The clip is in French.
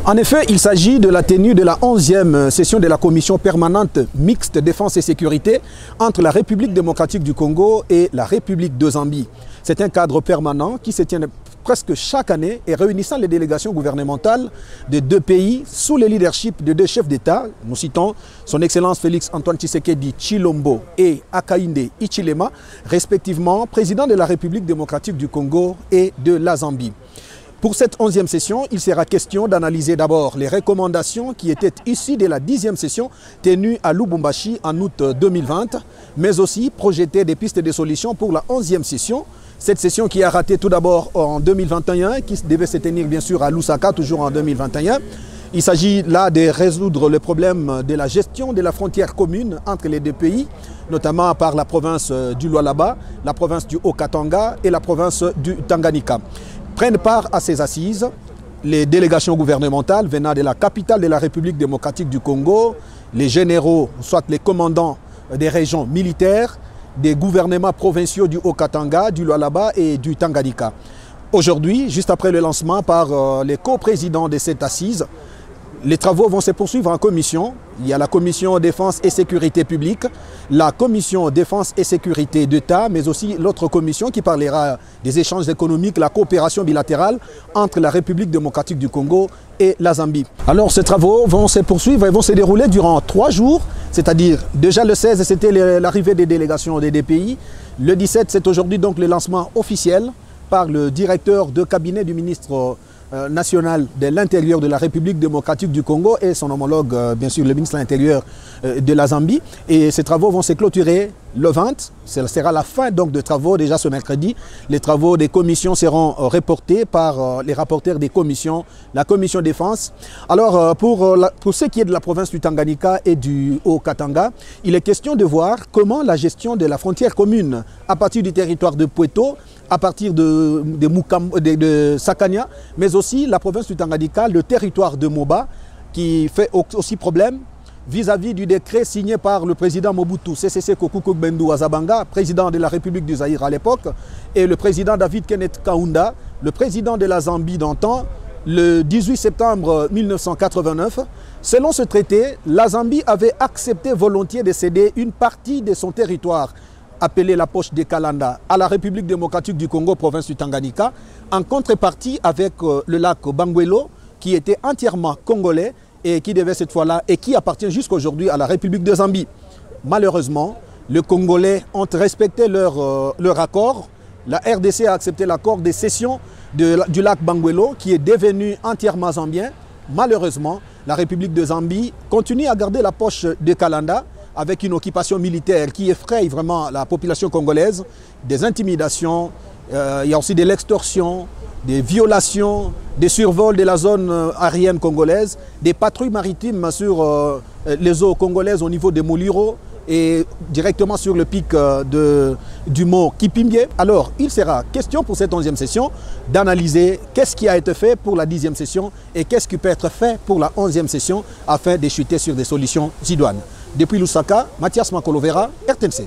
En effet, il s'agit de la tenue de la 11e session de la commission permanente mixte défense et sécurité entre la République démocratique du Congo et la République de Zambie. C'est un cadre permanent qui se tient presque chaque année et réunissant les délégations gouvernementales de deux pays sous le leadership de deux chefs d'État. Nous citons son Excellence Félix Antoine Tshisekedi Tshilombo et Hakainde Hichilema, respectivement président de la République démocratique du Congo et de la Zambie. Pour cette 11e session, il sera question d'analyser d'abord les recommandations qui étaient issues de la 10e session tenue à Lubumbashi en août 2020, mais aussi projeter des pistes de solutions pour la 11e session. Cette session qui a raté tout d'abord en 2021, qui devait se tenir bien sûr à Lusaka, toujours en 2021. Il s'agit là de résoudre le problème de la gestion de la frontière commune entre les deux pays, notamment par la province du Lualaba, la province du Haut-Katanga et la province du Tanganyika. Prennent part à ces assises les délégations gouvernementales venant de la capitale de la République démocratique du Congo, les généraux, soit les commandants des régions militaires, des gouvernements provinciaux du Haut-Katanga, du Lualaba et du Tanganyika. Aujourd'hui, juste après le lancement par les co-présidents de cette assise, les travaux vont se poursuivre en commission. Il y a la commission défense et sécurité publique, la commission défense et sécurité d'État, mais aussi l'autre commission qui parlera des échanges économiques, la coopération bilatérale entre la République démocratique du Congo et la Zambie. Alors ces travaux vont se poursuivre et vont se dérouler durant 3 jours, c'est-à-dire déjà le 16 c'était l'arrivée des délégations des deux pays, le 17 c'est aujourd'hui donc le lancement officiel par le directeur de cabinet du ministre national de l'Intérieur de la République démocratique du Congo et son homologue, bien sûr, le ministre de l'Intérieur de la Zambie. Et ces travaux vont se clôturer le 20. Ce sera la fin donc de travaux déjà ce mercredi. Les travaux des commissions seront reportés par les rapporteurs des commissions, la commission défense. Alors, pour ce qui est de la province du Tanganyika et du Haut-Katanga, il est question de voir comment la gestion de la frontière commune à partir du territoire de Pweto, à partir de Sakania, mais aussi la province du Tanganyika, le territoire de Moba, qui fait aussi problème vis-à-vis du décret signé par le président Mobutu Sese Seko Kuku-Bendu Azabanga, président de la République du Zaïre à l'époque, et le président David Kenneth Kaunda, le président de la Zambie d'antan, le 18 septembre 1989. Selon ce traité, la Zambie avait accepté volontiers de céder une partie de son territoire appelé la poche de Kalanda, à la République démocratique du Congo, province du Tanganyika, en contrepartie avec le lac Bangwelo, qui était entièrement congolais et qui devait cette fois-là, et qui appartient jusqu'à aujourd'hui à la République de Zambie. Malheureusement, les Congolais ont respecté leur accord. La RDC a accepté l'accord de cession du lac Bangwelo, qui est devenu entièrement zambien. Malheureusement, la République de Zambie continue à garder la poche de Kalanda, avec une occupation militaire qui effraie vraiment la population congolaise, des intimidations, il y a aussi de l'extorsion, des violations, des survols de la zone aérienne congolaise, des patrouilles maritimes sur les eaux congolaises au niveau de Moliro et directement sur le pic du mont Kipimbie. Alors, il sera question pour cette 11e session d'analyser qu'est-ce qui a été fait pour la 10e session et qu'est-ce qui peut être fait pour la 11e session afin de chuter sur des solutions idoines. Depuis Lusaka, Mathias Makolovera, RTNC.